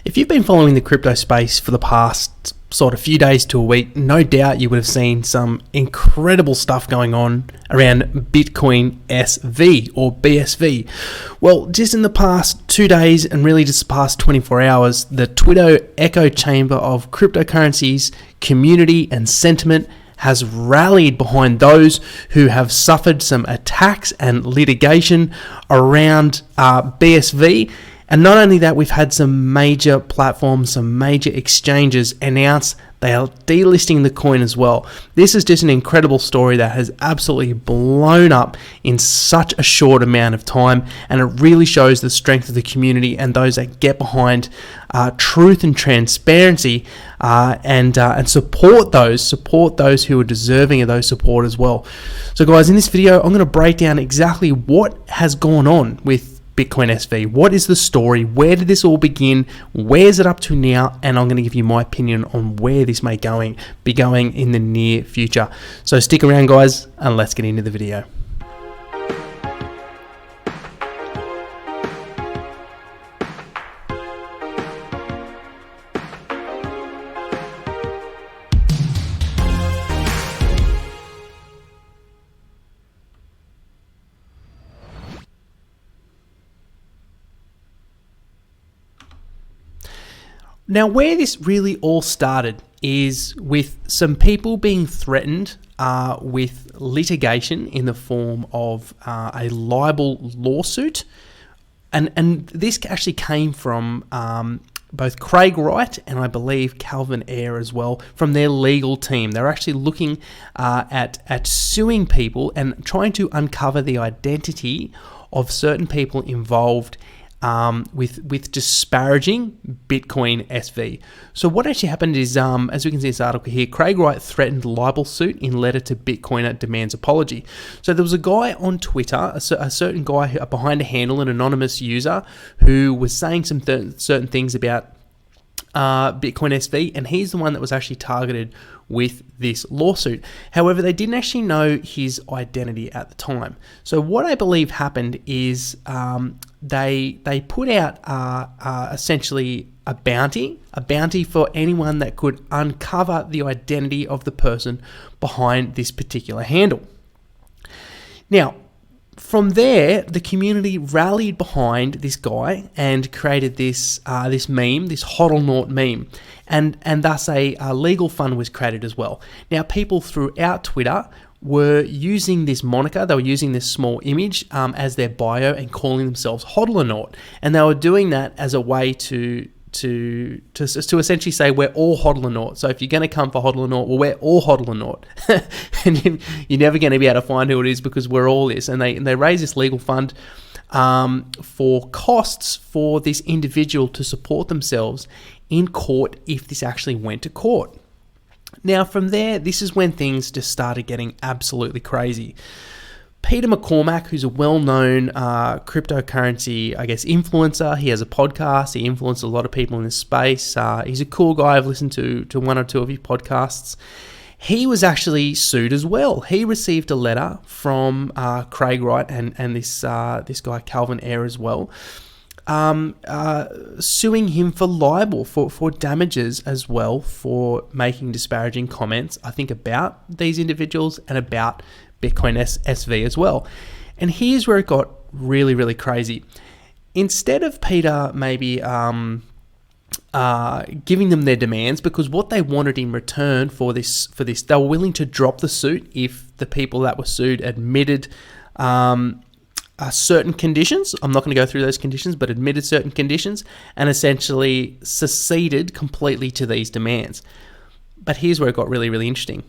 If you've been following the crypto space for the past sort of few days to a week, no doubt you would have seen some incredible stuff going on around Bitcoin SV or BSV. Well, just in the past 2 days and really just the past 24 hours, the Twitter echo chamber of cryptocurrencies, community and sentiment has rallied behind those who have suffered some attacks and litigation around BSV. And not only that, we've had some major platforms, some major exchanges announce they are delisting the coin as well. This is just an incredible story that has absolutely blown up in such a short amount of time, and it really shows the strength of the community and those that get behind truth and transparency and support those who are deserving of those support as well. So guys, in this video, I'm going to break down exactly what has gone on with Bitcoin SV. What is the story? Where did this all begin? Where's it up to now? And I'm going to give you my opinion on where this may be going in the near future. So stick around, guys, and let's get into the video. Now, where this really all started is with some people being threatened with litigation in the form of a libel lawsuit. And this actually came from both Craig Wright and I believe Calvin Ayre as well, from their legal team. They're actually looking at suing people and trying to uncover the identity of certain people involved with disparaging Bitcoin SV. So what actually happened is, as we can see in this article here, Craig Wright threatened libel suit in letter to Bitcoiner demands apology. So there was a guy on Twitter, a certain guy behind a handle, an anonymous user, who was saying some certain things about Bitcoin SV, and he's the one that was actually targeted with this lawsuit. However, they didn't actually know his identity at the time. So what I believe happened is they put out essentially a bounty for anyone that could uncover the identity of the person behind this particular handle. Now, from there, the community rallied behind this guy and created this meme, this hodl-naught meme, and thus a legal fund was created as well. Now, people throughout Twitter were using this moniker, they were using this small image as their bio and calling themselves hodl-naught, and they were doing that as a way to essentially say we're all hodl-naught. So if you're going to come for hodl-naught, well, we're all hodl-naught. And you're never going to be able to find who it is because we're all this. And they raise this legal fund for costs for this individual to support themselves in court if this actually went to court. Now from there, this is when things just started getting absolutely crazy. Peter Mccormick, who's a well-known cryptocurrency, influencer. He has a podcast. He influenced a lot of people in this space. He's a cool guy. I've listened to one or two of his podcasts. He was actually sued as well. He received a letter from Craig Wright and this guy Calvin Ayre as well, suing him for libel, for damages as well, for making disparaging comments, I think, about these individuals and about Bitcoin SV as well. And here's where it got really, really crazy. Instead of Peter maybe giving them their demands, because what they wanted in return for this, they were willing to drop the suit if the people that were sued admitted certain conditions. I'm not going to go through those conditions, but admitted certain conditions and essentially seceded completely to these demands. But here's where it got really, really interesting.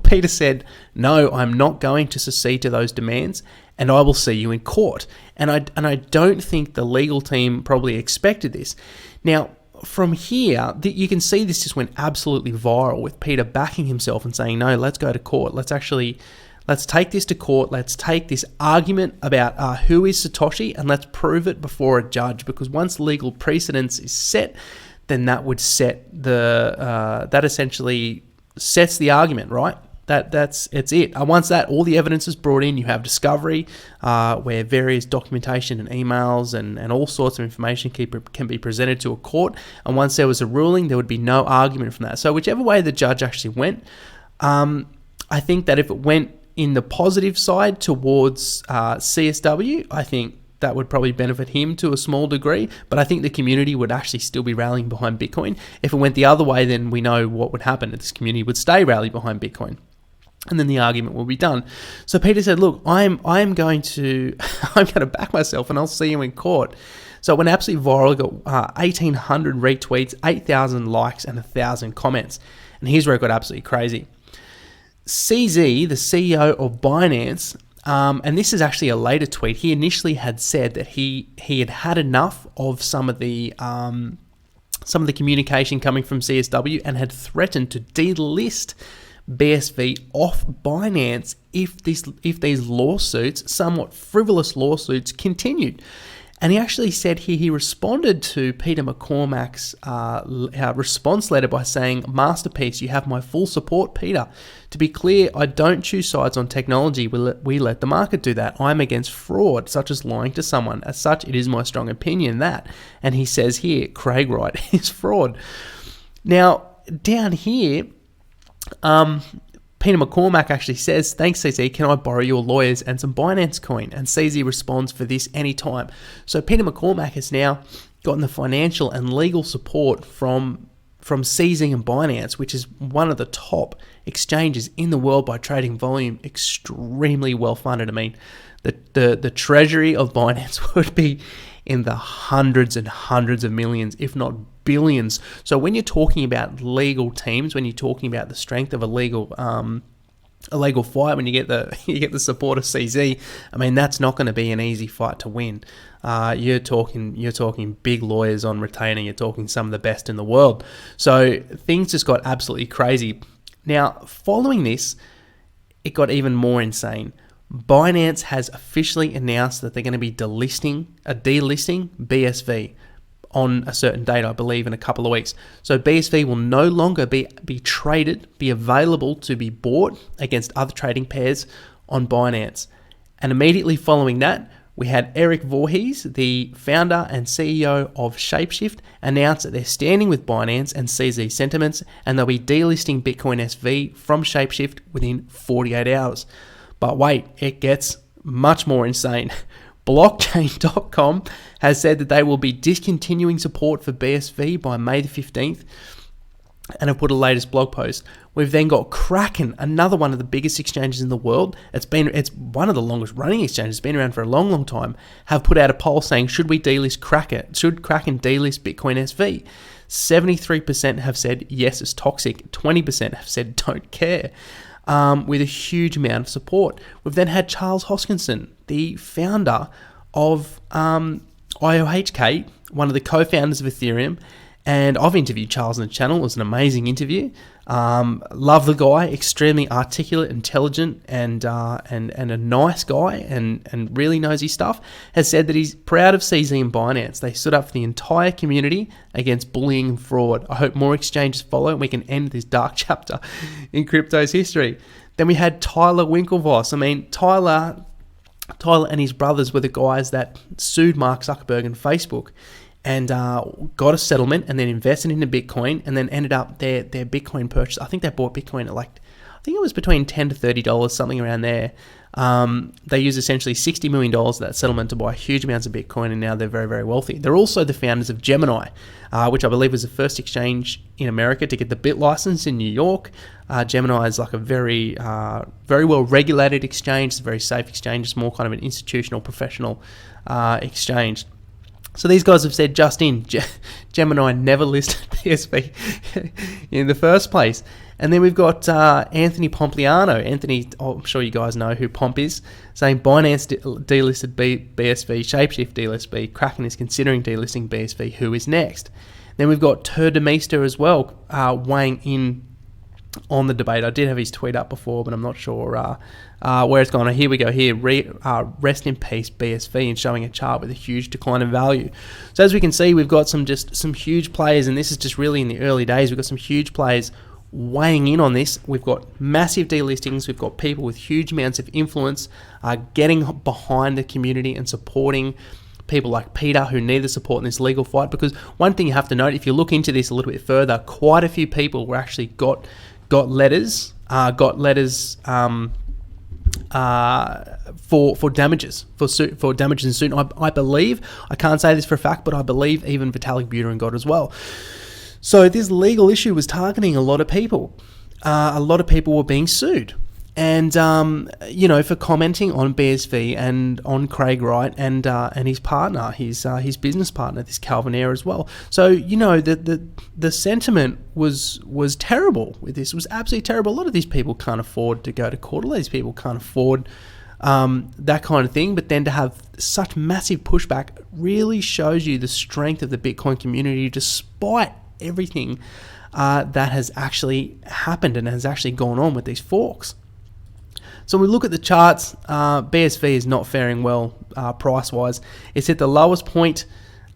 Peter said, no, I'm not going to secede to those demands, and I will see you in court. And I don't think the legal team probably expected this. Now, from here, you can see this just went absolutely viral with Peter backing himself and saying, no, let's go to court. Let's take this to court. Let's take this argument about who is Satoshi and let's prove it before a judge, because once legal precedence is set, then that would set that essentially sets the argument, right? It's it. Once all the evidence is brought in, you have discovery, where various documentation and emails and all sorts of information can be presented to a court. And once there was a ruling, there would be no argument from that. So whichever way the judge actually went, I think that if it went in the positive side towards CSW, I think that would probably benefit him to a small degree, but I think the community would actually still be rallying behind Bitcoin. If it went the other way, then we know what would happen. This community would stay rallied behind Bitcoin, and then the argument will be done. So Peter said, look, I'm going to back myself, and I'll see you in court. So it went absolutely viral. It got 1,800 retweets, 8,000 likes, and 1,000 comments. And here's where it got absolutely crazy. CZ, the CEO of Binance, and this is actually a later tweet. He initially had said that he had enough of some of the communication coming from CSW and had threatened to delist BSV off Binance if these lawsuits, somewhat frivolous lawsuits, continued. And he actually said he responded to Peter McCormack's response letter by saying, "Masterpiece, you have my full support, Peter. To be clear, I don't choose sides on technology. We let the market do that. I'm against fraud, such as lying to someone. As such, it is my strong opinion that," and he says here, Craig Wright is fraud. Now, down here, Peter McCormack actually says, "Thanks, CZ. Can I borrow your lawyers and some Binance coin?" And CZ responds, "For this anytime." So Peter McCormack has now gotten the financial and legal support from CZ and Binance, which is one of the top exchanges in the world by trading volume, extremely well funded. I mean, the treasury of Binance would be in the hundreds and hundreds of millions, if not billions. So when you're talking about legal teams, when you're talking about the strength of a legal fight, when you get the support of CZ, I mean, that's not going to be an easy fight to win. You're talking big lawyers on retainer. You're talking some of the best in the world. So things just got absolutely crazy. Now, following this, it got even more insane. Binance has officially announced that they're going to be delisting BSV on a certain date, I believe, in a couple of weeks. So BSV will no longer be available to be bought against other trading pairs on Binance. And immediately following that, we had Eric Voorhees, the founder and CEO of Shapeshift, announce that they're standing with Binance and CZ sentiments, and they'll be delisting Bitcoin SV from Shapeshift within 48 hours. But wait, it gets much more insane. Blockchain.com has said that they will be discontinuing support for BSV by May the 15th and have put a latest blog post. We've then got Kraken, another one of the biggest exchanges in the world. It's one of the longest running exchanges. It's been around for a long, long time. Have put out a poll saying, should we delist Kraken? Should Kraken delist Bitcoin SV? 73% have said yes, it's toxic. 20% have said don't care. With a huge amount of support. We've then had Charles Hoskinson, the founder of IOHK, one of the co-founders of Ethereum, and I've interviewed Charles on the channel. It was an amazing interview. Love the guy, extremely articulate, intelligent, and a nice guy, and really knows his stuff. Has said that he's proud of CZ and Binance. They stood up for the entire community against bullying and fraud. I hope more exchanges follow and we can end this dark chapter in crypto's history. Then we had Tyler Winklevoss. I mean, Tyler and his brothers were the guys that sued Mark Zuckerberg and Facebook, and got a settlement, and then invested into Bitcoin, and then ended up their Bitcoin purchase. I think they bought Bitcoin at I think it was between $10 to $30, something around there. They used essentially $60 million of that settlement to buy huge amounts of Bitcoin, and now they're very, very wealthy. They're also the founders of Gemini, which I believe was the first exchange in America to get the BIT license in New York. Gemini is like a very, very well regulated exchange. It's a very safe exchange. It's more kind of an institutional, professional exchange. So these guys have said just in, Gemini never listed PSV in the first place. And then we've got Anthony Pompliano. Anthony, I'm sure you guys know who Pomp is, saying Binance delisted BSV, Shapeshift delisted, Kraken is considering delisting BSV, who is next? Then we've got Turdemeister as well, weighing in on the debate. I did have his tweet up before, but I'm not sure where it's gone. Here we go. Here, rest in peace, BSV, and showing a chart with a huge decline in value. So as we can see, we've got some huge players, and this is just really in the early days. We've got some huge players weighing in on this. We've got massive delistings. We've got people with huge amounts of influence getting behind the community and supporting people like Peter who need the support in this legal fight. Because one thing you have to note, if you look into this a little bit further, quite a few people were actually got letters for damages for damages in suit. I believe, I can't say this for a fact, but I believe even Vitalik Buterin got as well. So this legal issue was targeting a lot of people. A lot of people were being sued. And, for commenting on BSV and on Craig Wright and his partner, his business partner, this Calvin Ayre as well. So, the sentiment was terrible with this. It was absolutely terrible. A lot of these people can't afford to go to court. A lot of these people can't afford that kind of thing. But then to have such massive pushback really shows you the strength of the Bitcoin community despite everything that has actually happened and has actually gone on with these forks. So we look at the charts. BSV is not faring well price-wise. It's at the lowest point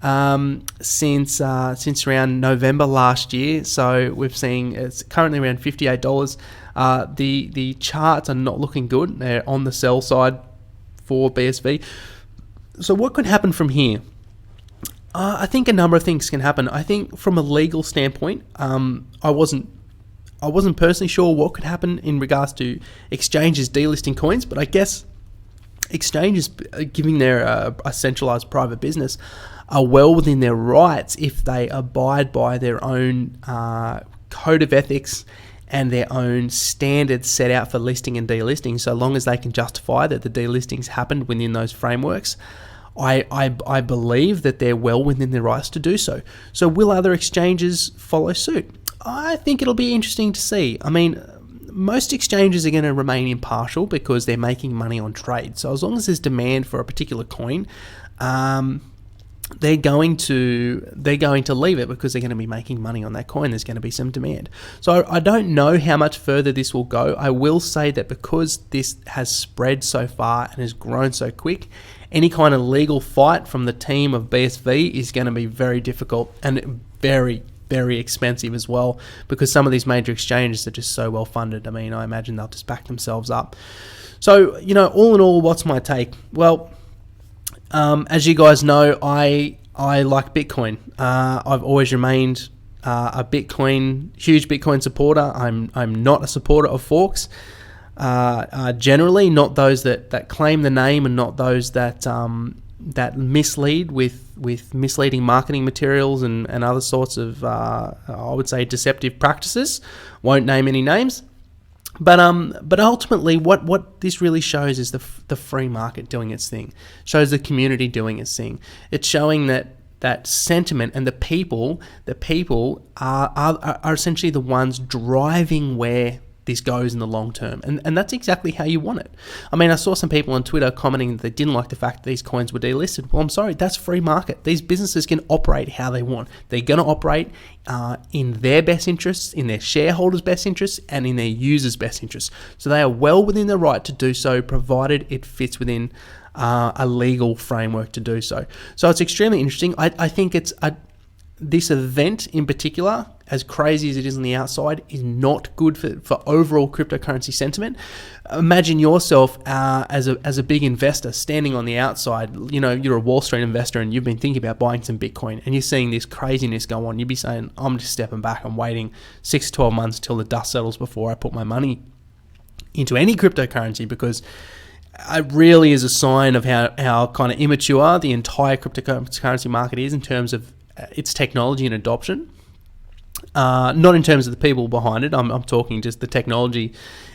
since around November last year. So we've seen it's currently around $58. The charts are not looking good. They're on the sell side for BSV. So what could happen from here? I think a number of things can happen. I think from a legal standpoint, I wasn't personally sure what could happen in regards to exchanges delisting coins, but I guess exchanges, giving their a centralized private business, are well within their rights if they abide by their own code of ethics and their own standards set out for listing and delisting, so long as they can justify that the delistings happened within those frameworks. I believe that they're well within their rights to do so. So will other exchanges follow suit? I think it'll be interesting to see. I mean, most exchanges are going to remain impartial because they're making money on trade. So as long as there's demand for a particular coin, they're going to leave it because they're going to be making money on that coin. There's going to be some demand. So I don't know how much further this will go. I will say that because this has spread so far and has grown so quick, any kind of legal fight from the team of BSV is going to be very difficult and very, very expensive as well, because some of these major exchanges are just so well funded. I mean, I imagine they'll just back themselves up. So, all in all, what's my take? Well, as you guys know, I like Bitcoin. I've always remained a huge Bitcoin supporter. I'm not a supporter of forks. Generally, not those that claim the name, and not those that mislead with misleading marketing materials and other sorts of I would say deceptive practices. Won't name any names, but ultimately what this really shows is the free market doing its thing. Shows the community doing its thing. It's showing that sentiment and the people are essentially the ones driving where this goes in the long term, and that's exactly how you want it. I mean, I saw some people on Twitter commenting that they didn't like the fact that these coins were delisted. Well, I'm sorry, that's free market. These businesses can operate how they want. They're going to operate in their best interests, in their shareholders' best interests, and in their users' best interests. So they are well within their right to do so, provided it fits within a legal framework to do so. So it's extremely interesting. I think this event in particular, as crazy as it is on the outside, is not good for overall cryptocurrency sentiment. Imagine yourself as a big investor standing on the outside. You're a Wall Street investor and you've been thinking about buying some Bitcoin, and you're seeing this craziness go on. You'd be saying, I'm just stepping back and waiting 6 to 12 months till the dust settles before I put my money into any cryptocurrency, because it really is a sign of how kind of immature the entire cryptocurrency market is in terms of its technology and adoption. Not in terms of the people behind it. I'm talking just the technology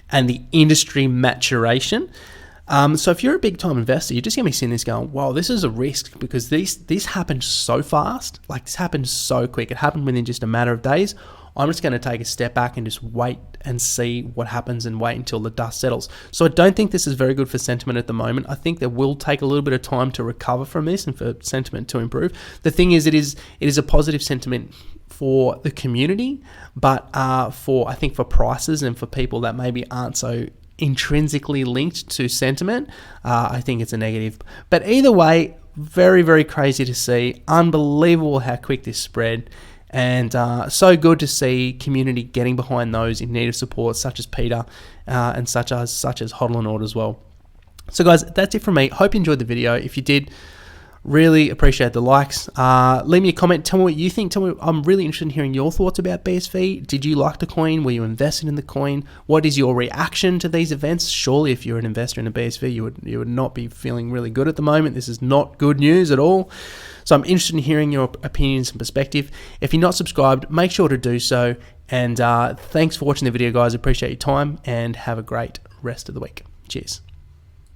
and the industry maturation. So if you're a big time investor, you're just going to be seeing this going, wow, this is a risk, because this happened so fast. Like, this happened so quick. It happened within just a matter of days. I'm just going to take a step back and just wait and see what happens and wait until the dust settles. So I don't think this is very good for sentiment at the moment. I think that will take a little bit of time to recover from this and for sentiment to improve. The thing is, it is a positive sentiment for the community, but I think for prices and for people that maybe aren't so intrinsically linked to sentiment, I think it's a negative. But either way, very, very crazy to see. Unbelievable how quick this spread. And so good to see community getting behind those in need of support, such as Peter and such as Hodl and Ord as well. So guys, that's it from me. Hope you enjoyed the video. If you did, really appreciate the likes. Leave me a comment. Tell me what you think. I'm really interested in hearing your thoughts about BSV. Did you like the coin? Were you invested in the coin? What is your reaction to these events? Surely, if you're an investor in a BSV, you would not be feeling really good at the moment. This is not good news at all. So I'm interested in hearing your opinions and perspective. If you're not subscribed, make sure to do so. And thanks for watching the video, guys. Appreciate your time and have a great rest of the week. Cheers.